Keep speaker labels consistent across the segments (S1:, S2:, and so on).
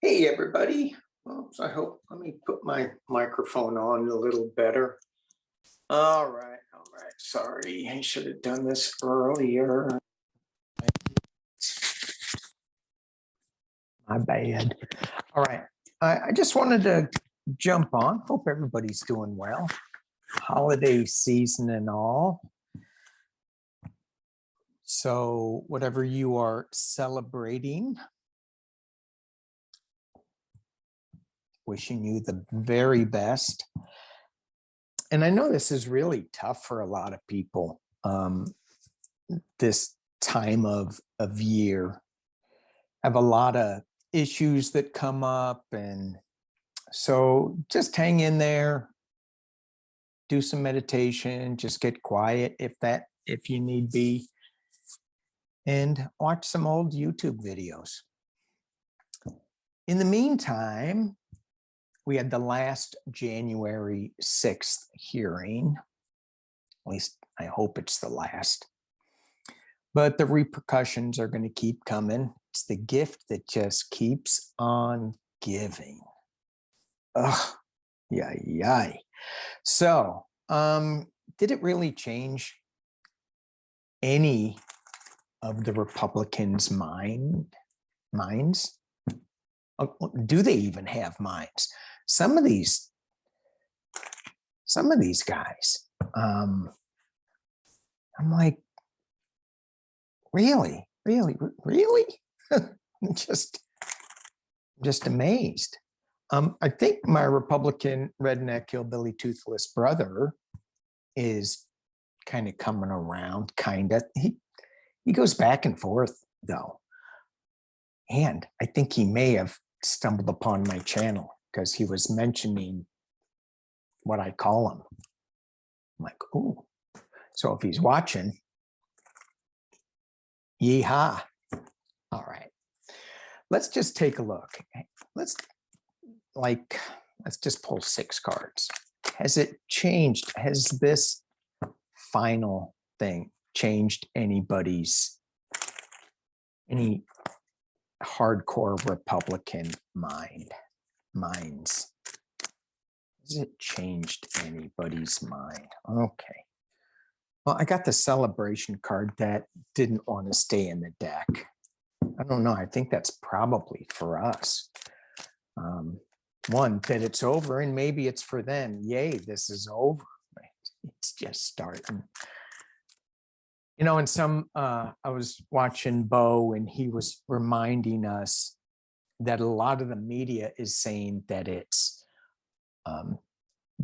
S1: Hey, everybody. Oops, I hope, let me put my microphone on a little better. All right, all right. Sorry, I should have done this earlier. My bad. All right. I just wanted to jump on. Hope everybody's doing well. Holiday season and all. So, whatever you are celebrating, wishing you the very best. And I know this is really tough for a lot of people this time of year. Have a lot of issues that come up, and so just hang in there, do some meditation, just get quiet if you need be, and watch some old YouTube videos. In the meantime, we had the last January 6th hearing. At least I hope it's the last. But the repercussions are going to keep coming. It's the gift that just keeps on giving. Ugh, yay. So, did it really change any of the Republicans' minds? Do they even have minds? Some of these guys, I'm like, really? just amazed. I think my Republican redneck hillbilly toothless brother is kind of coming around, he goes back and forth though. And I think he may have stumbled upon my channel because he was mentioning what I call him. I'm like, ooh. So if he's watching, yeehaw. All right. Let's just take a look. Let's just pull 6 cards. Has it changed? Has this final thing changed any hardcore Republican minds? Has it changed anybody's mind? Okay. Well, I got the celebration card that didn't want to stay in the deck. I don't know. I think that's probably for us. One, that it's over, and maybe it's for them. Yay, this is over. It's just starting. And I was watching Bo, and he was reminding us that a lot of the media is saying that it's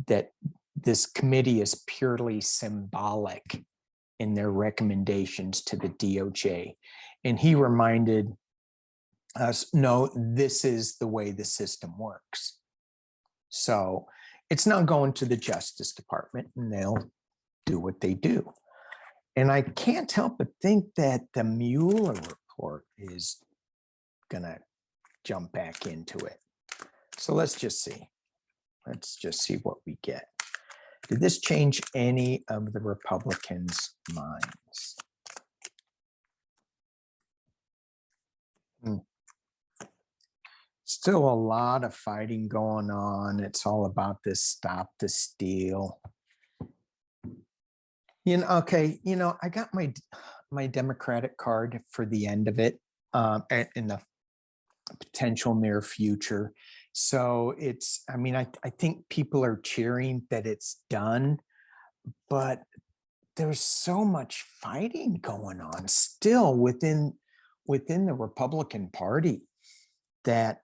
S1: that this committee is purely symbolic in their recommendations to the DOJ. And he reminded us, no, this is the way the system works. So it's not going to the Justice Department, and they'll do what they do. And I can't help but think that the Mueller report is going to jump back into it. So let's just see. Let's just see what we get. Did this change any of the Republicans' minds? Still a lot of fighting going on. It's all about this stop the steal. Okay, I got my Democratic card for the end of it in the potential near future. So I think people are cheering that it's done, but there's so much fighting going on still within the Republican Party that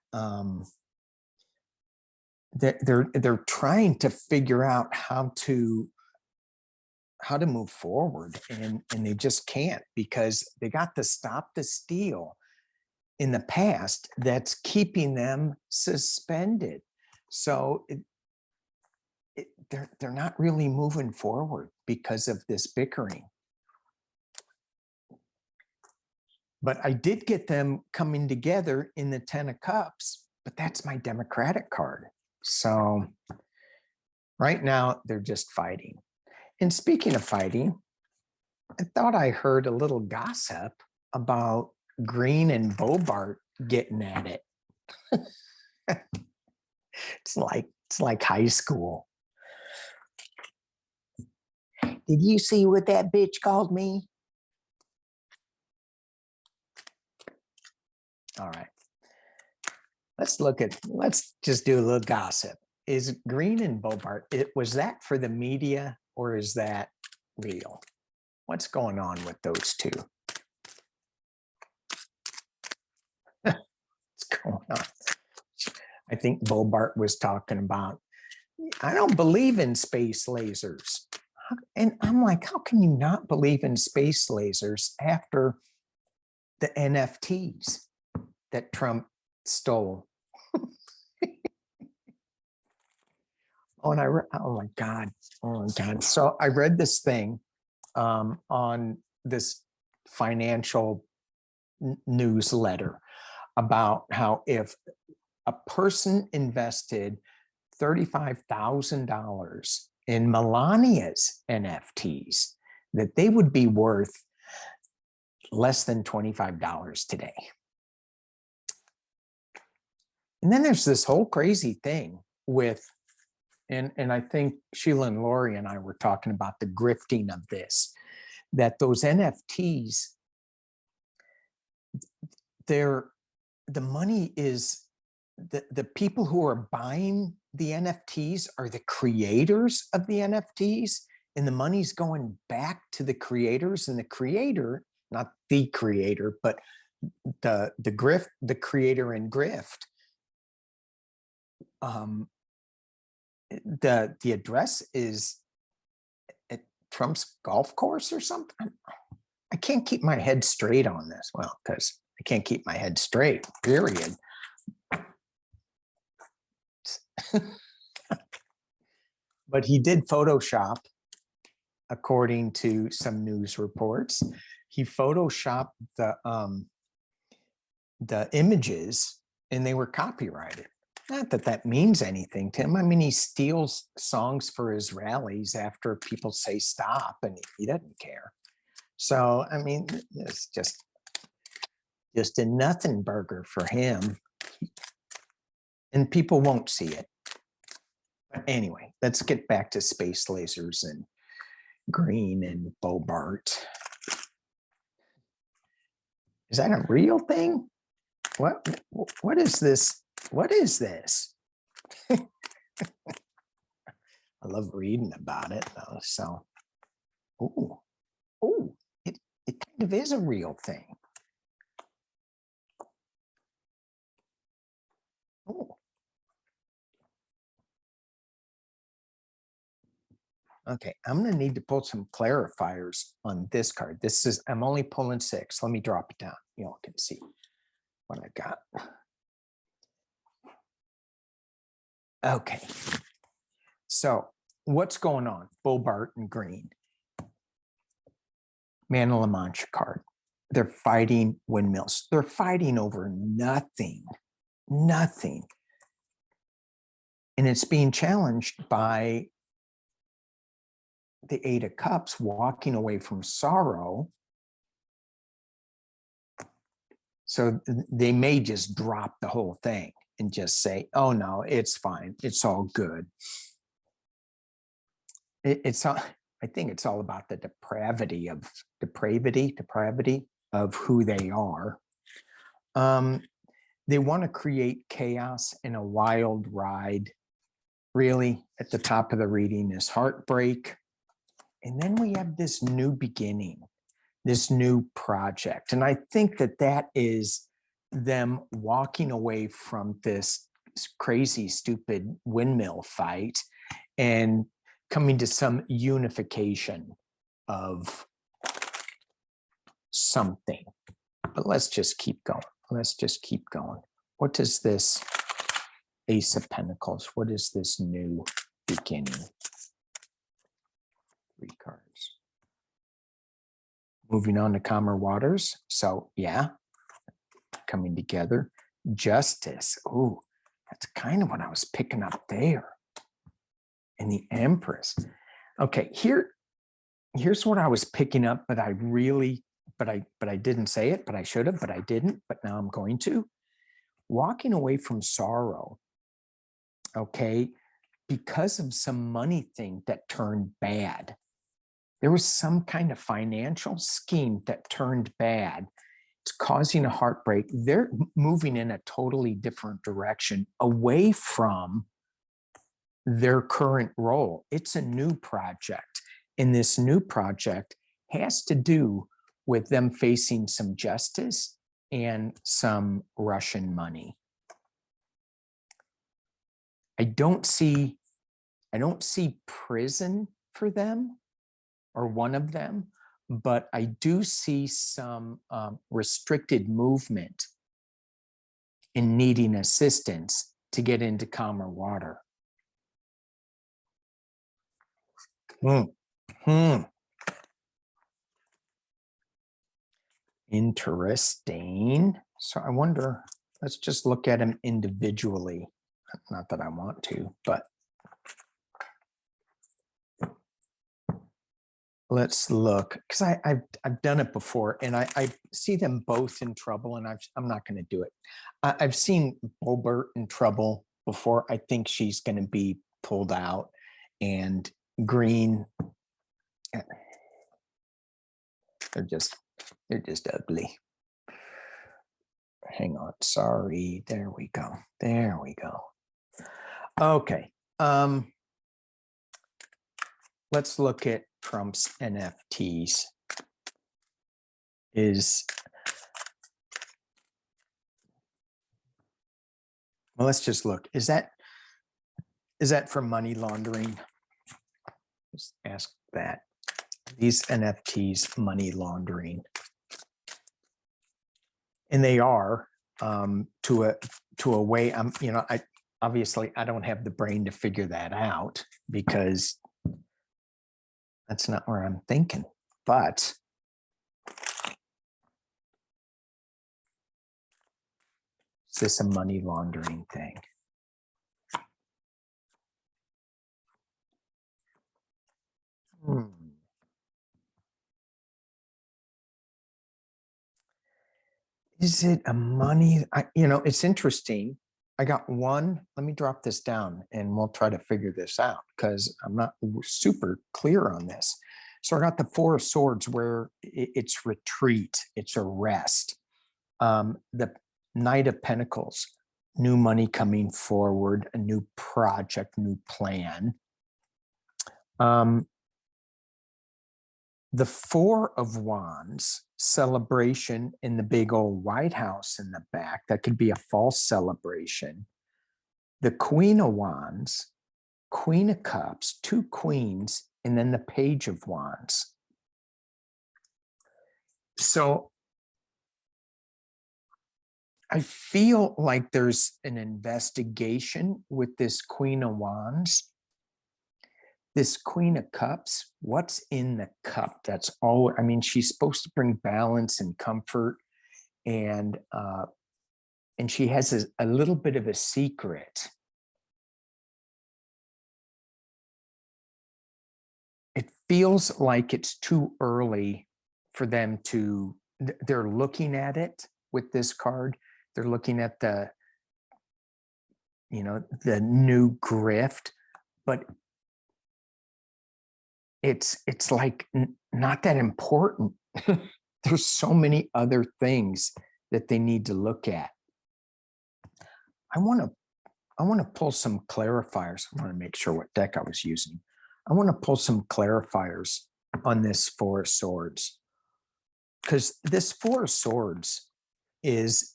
S1: they're trying to figure out how to move forward, and they just can't, because they got the stop the steal in the past that's keeping them suspended. So they're not really moving forward because of this bickering. But I did get them coming together in the 10 of Cups, but that's my Democratic card. So right now they're just fighting. And speaking of fighting, I thought I heard a little gossip about Green and Bobart getting at it. It's like high school. Did you see what that bitch called me? All right. Let's just do a little gossip. Is Green and Bobart, was that for the media or is that real? What's going on with those two? What's going on? I think Bobart was talking about, I don't believe in space lasers. And I'm like, how can you not believe in space lasers after the NFTs that Trump stole? Oh my God. Oh my God. So I read this thing on this financial newsletter about how if a person invested $35,000 in Melania's NFTs, that they would be worth less than $25 today. And then there's this whole crazy thing with, and I think Sheila and Lori and I were talking about the grifting of this, that those NFTs, the money is, the people who are buying the NFTs are the creators of the NFTs, and the money's going back to the creators, and the creator, not the creator, but the grift, the creator and grift. The address is at Trump's golf course or something. I can't keep my head straight on this. Well, because I can't keep my head straight, period. But he did Photoshop, according to some news reports. He Photoshopped the images, and they were copyrighted. Not that that means anything to him. I mean, he steals songs for his rallies after people say stop, and he doesn't care. So, I mean, it's just a nothing burger for him. And people won't see it. But anyway, let's get back to space lasers and Green and Bobart. Is that a real thing? What is this? What is this? I love reading about it though. So, it kind of is a real thing. Oh. Okay, I'm going to need to pull some clarifiers on this card. This is, I'm only pulling 6. Let me drop it down. You all can see what I got. Okay, so what's going on? Bobart and Green. Man of La Mancha card. They're fighting windmills. They're fighting over nothing. Nothing. And it's being challenged by the 8 of Cups, walking away from sorrow. So they may just drop the whole thing and just say, oh no, it's fine. It's all good. It's all, I think it's all about the depravity of who they are. They want to create chaos and a wild ride. Really, at the top of the reading is heartbreak. And then we have this new beginning, this new project. And I think that that is them walking away from this crazy, stupid windmill fight and coming to some unification of something. But let's just keep going. Let's just keep going. What is this Ace of Pentacles? What is this new beginning? 3 cards. Moving on to calmer waters. So yeah, coming together. Justice. Oh, that's kind of what I was picking up there. And the Empress. Okay, here's what I was picking up, but I really, but I didn't say it, but I should have, but I didn't, but now I'm going to. walking away from sorrow, okay, because of some money thing that turned bad. There was some kind of financial scheme that turned bad. It's causing a heartbreak. They're moving in a totally different direction away from their current role. It's a new project. And this new project has to do with them facing some justice and some Russian money. I don't see prison for them or one of them, but I do see some restricted movement in needing assistance to get into calmer water. Interesting. So I wonder, let's just look at them individually. Not that I want to, but let's look, because I've done it before, and I see them both in trouble, and I'm not going to do it. I've seen Bolbert in trouble before. I think she's going to be pulled out, and Green, they're just ugly. Hang on, sorry. There we go. There we go. Okay. Let's look at Trump's NFTs. Well, let's just look. Is that for money laundering? Just ask that. These NFTs money laundering, and they are to a way. Obviously I don't have the brain to figure that out because that's not where I'm thinking. But is this a money laundering thing? Is it a money? It's interesting. I got one. Let me drop this down and we'll try to figure this out because I'm not super clear on this. So I got the Four of Swords where it's retreat, it's a rest. The Knight of Pentacles, new money coming forward, a new project, new plan. The Four of Wands, celebration in the big old White House in the back. That could be a false celebration. The Queen of Wands, Queen of Cups, two queens, and then the Page of Wands. So I feel like there's an investigation with this Queen of Wands. This Queen of Cups, what's in the cup? That's all. I mean, she's supposed to bring balance and comfort, and she has a little bit of a secret. It feels like it's too early for them to. They're looking at it with this card. They're looking at the new grift, but it's like not that important. There's so many other things that they need to look at. I want to pull some clarifiers. I want to make sure what deck I was using. I want to pull some clarifiers on this Four of Swords, because this Four of Swords is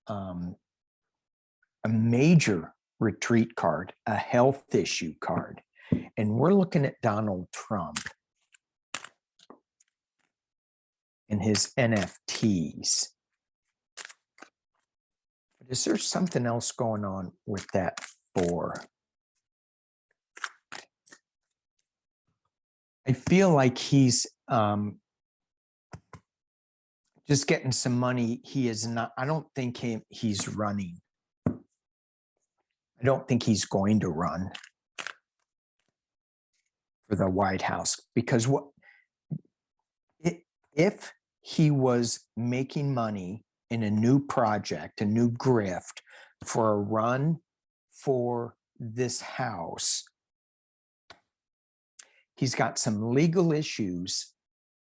S1: a major retreat card, a health issue card. And we're looking at Donald Trump and his NFTs. But is there something else going on with that four? I feel like he's just getting some money. He is not, I don't think he's running. I don't think he's going to run for the White House, because if he was making money in a new project, a new grift for a run for this house. He's got some legal issues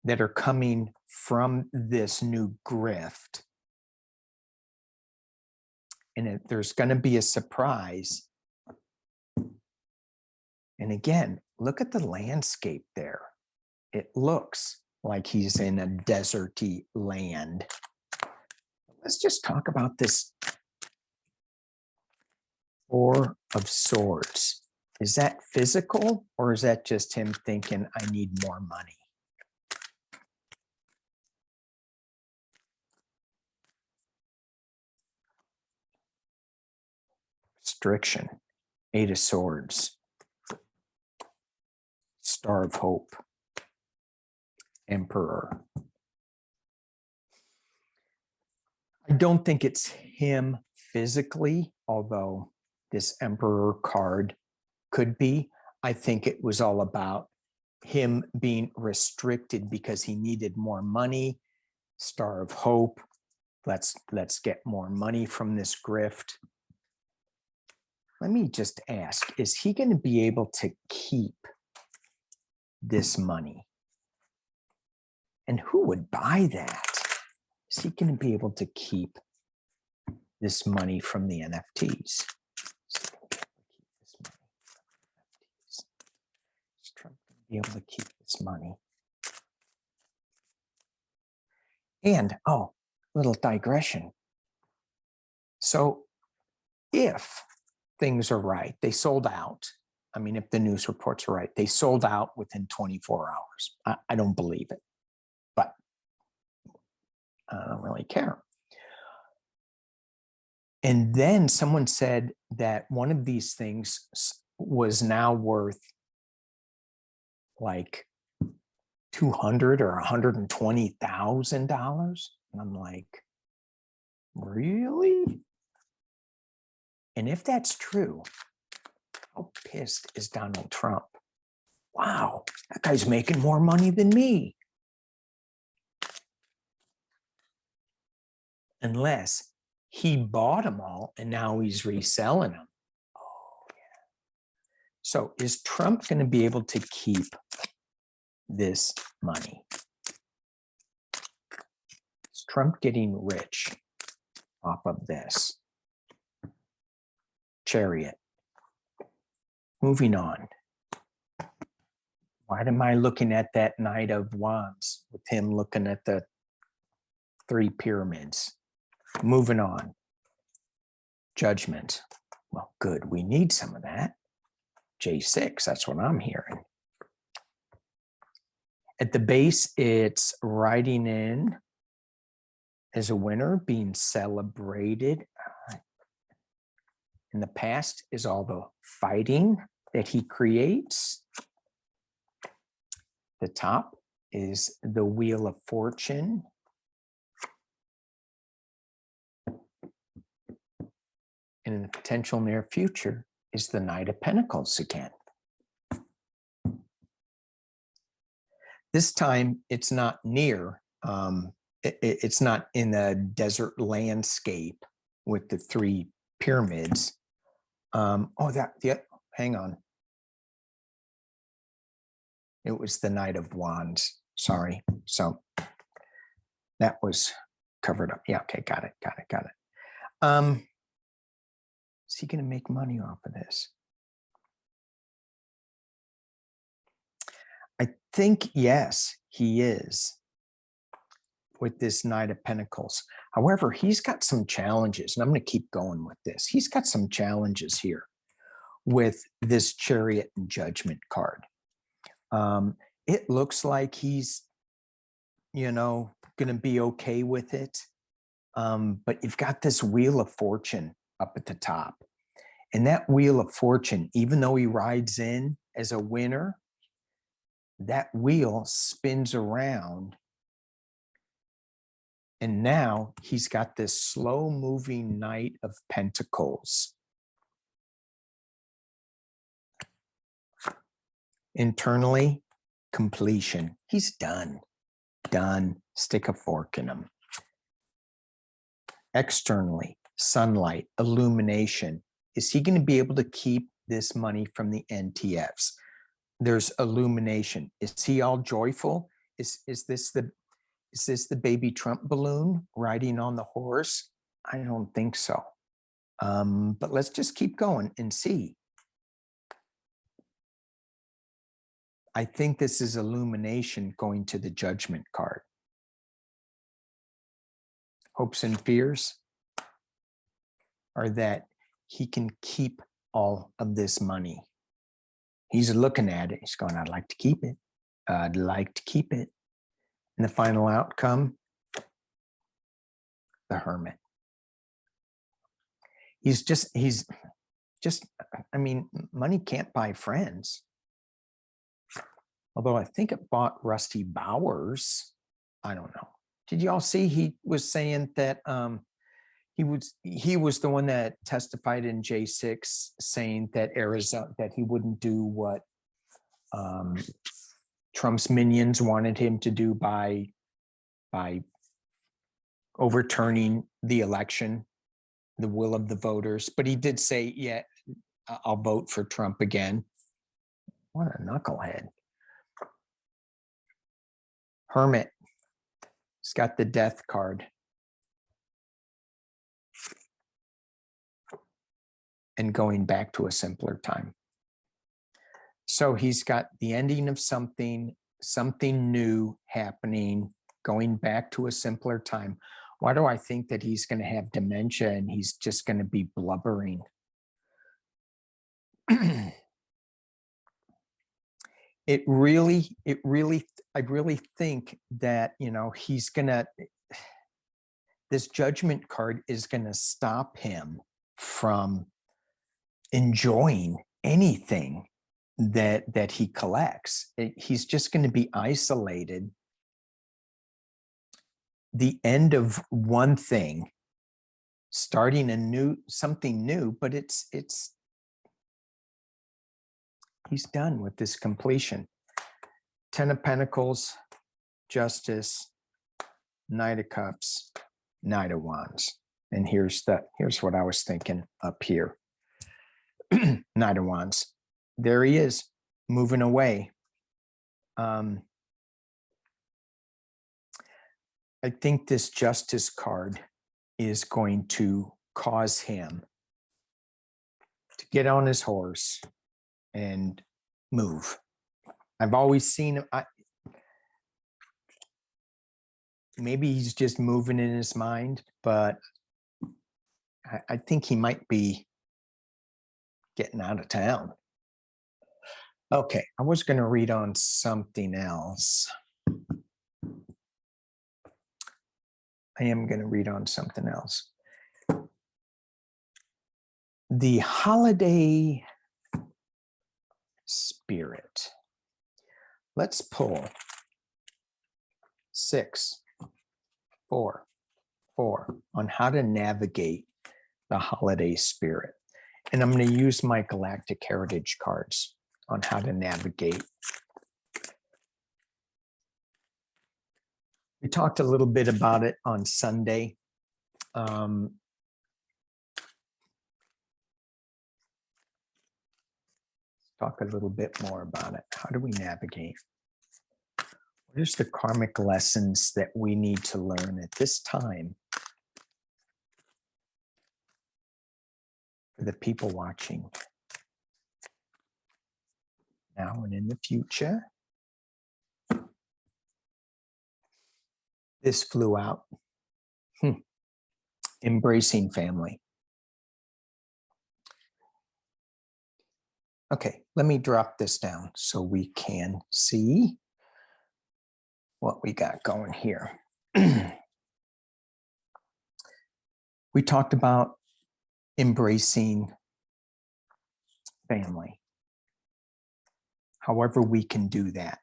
S1: that are coming from this new grift. And there's going to be a surprise. And again, look at the landscape there. It looks like he's in a deserty land. Let's just talk about this Four of Swords. Is that physical, or is that just him thinking, I need more money? Restriction. Eight of Swords. Star of Hope. Emperor. I don't think it's him physically, although this Emperor card could be. I think it was all about him being restricted because he needed more money. Star of Hope. Let's get more money from this grift. Let me just ask, is he going to be able to keep this money? And who would buy that? Is he going to be able to keep this money from the NFTs? Is Trump going to be able to keep this money? And, oh, little digression. So if things are right, they sold out. I mean, if the news reports are right, they sold out within 24 hours. I don't believe it, but I don't really care. And then someone said that one of these things was now worth like $200,000 or $120,000. And I'm like, really? And if that's true, how pissed is Donald Trump? Wow, that guy's making more money than me. Unless he bought them all and now he's reselling them. Oh, yeah. So is Trump going to be able to keep this money? Is Trump getting rich off of this? Chariot. Moving on. Why am I looking at that Knight of Wands with him looking at the three pyramids? Moving on. Judgment. Well, good. We need some of that. J6, that's what I'm hearing. At the base, it's riding in as a winner, being celebrated. In the past is all the fighting that he creates. The top is the Wheel of Fortune. And in the potential near future is the Knight of Pentacles again. This time it's not near, it's not in a desert landscape with the three pyramids. Hang on. It was the Knight of Wands, sorry. So that was covered up. Yeah, okay, got it. Is he going to make money off of this? I think, yes, he is with this Knight of Pentacles. However, he's got some challenges, and I'm going to keep going with this. He's got some challenges here with this Chariot and Judgment card. It looks like he's, going to be okay with it. But you've got this Wheel of Fortune up at the top. And that Wheel of Fortune, even though he rides in as a winner, that wheel spins around. And now he's got this slow moving Knight of Pentacles. Internally, completion. He's done. Stick a fork in him. externally, sunlight, illumination. Is he going to be able to keep this money from the NTFs? There's illumination. Is he all joyful? Is this the baby Trump balloon riding on the horse? I don't think so. But let's just keep going and see. I think this is illumination going to the judgment card. Hopes and fears are that he can keep all of this money. He's looking at it. He's going, I'd like to keep it. I'd like to keep it. And the final outcome, the Hermit. He's just, I mean, money can't buy friends. Although I think it bought Rusty Bowers. I don't know. Did you all see he was saying that he was the one that testified in J6 saying that Arizona, that he wouldn't do what Trump's minions wanted him to do by overturning the election, the will of the voters. But he did say, yeah, I'll vote for Trump again. What a knucklehead. Hermit. He's got the death card. And going back to a simpler time. So he's got the ending of something new happening, going back to a simpler time. Why do I think that he's going to have dementia and he's just going to be blubbering? I really think that, you know, he's gonna, this judgment card is gonna stop him from enjoying anything that he collects. He's just going to be isolated. The end of one thing, starting something new, but he's done with this completion. 10 of Pentacles, Justice, Knight of Cups, Knight of Wands. And here's what I was thinking up here. Knight of Wands. There he is, moving away. I think this Justice card is going to cause him to get on his horse and move. I've always seen him. Maybe he's just moving in his mind, but I think he might be getting out of town. Okay, I was going to read on something else. I am going to read on something else. The holiday spirit. Let's pull 6, 4, 4 on how to navigate the holiday spirit. And I'm going to use my Galactic Heritage cards on how to navigate. We talked a little bit about it on Sunday. Talk a little bit more about it. How do we navigate? What is the karmic lessons that we need to learn at this time for the people watching now and in the future? This flew out. Embracing family. Okay, let me drop this down so we can see what we got going here. We talked about embracing family. However we can do that.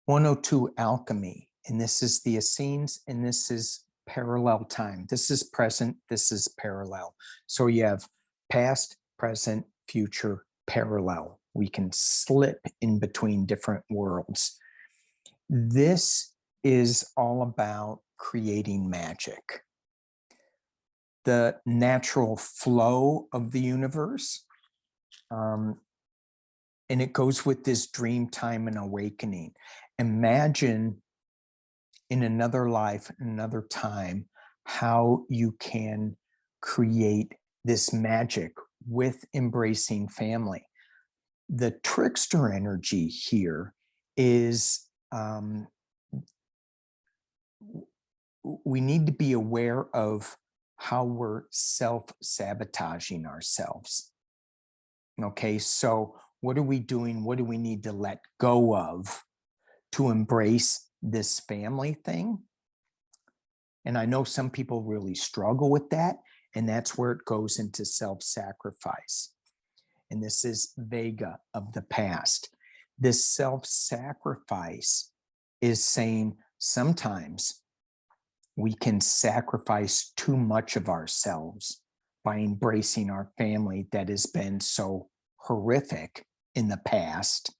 S1: 102 alchemy, and this is the Essenes, and this is parallel time. This is present, this is parallel. So you have past, present, future, parallel. We can slip in between different worlds. This is all about creating magic. the natural flow of the universe. And it goes with this dream time and awakening. Imagine in another life, another time, how you can create this magic with embracing family. The trickster energy here is we need to be aware of how we're self-sabotaging ourselves. Okay, so what are we doing? What do we need to let go of to embrace this family thing? And I know some people really struggle with that, and that's where it goes into self-sacrifice. And this is Vega of the past. This self-sacrifice is saying sometimes we can sacrifice too much of ourselves by embracing our family that has been so horrific in the past.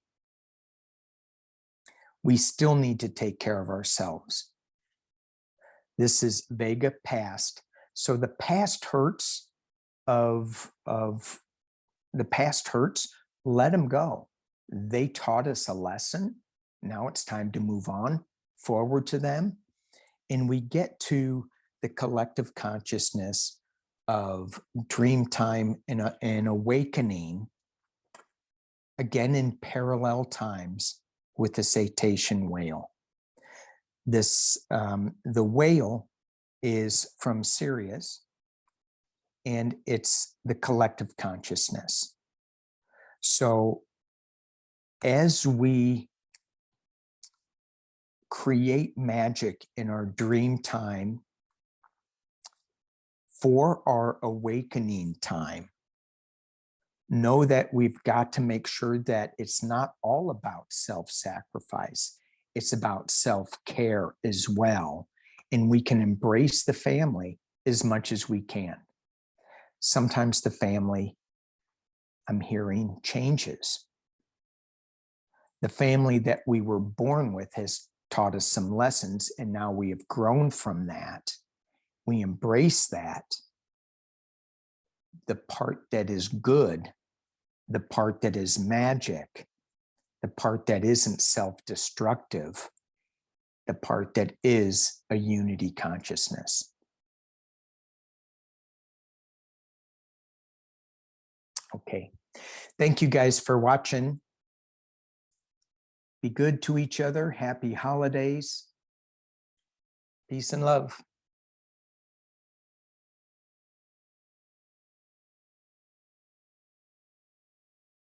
S1: We still need to take care of ourselves. This is Vega past. So the past hurts the past hurts, let them go. They taught us a lesson. Now it's time to move on forward to them. And we get to the collective consciousness of dream time and awakening, again in parallel times with the cetacean whale. This, the whale is from Sirius, and it's the collective consciousness. So as we create magic in our dream time for our awakening time, know that we've got to make sure that it's not all about self-sacrifice. It's about self-care as well. And we can embrace the family as much as we can. Sometimes the family, I'm hearing, changes. The family that we were born with has taught us some lessons, and now we have grown from that. We embrace that. The part that is good, the part that is magic, the part that isn't self-destructive, the part that is a unity consciousness. Okay, thank you guys for watching. Be good to each other. Happy holidays. Peace and love.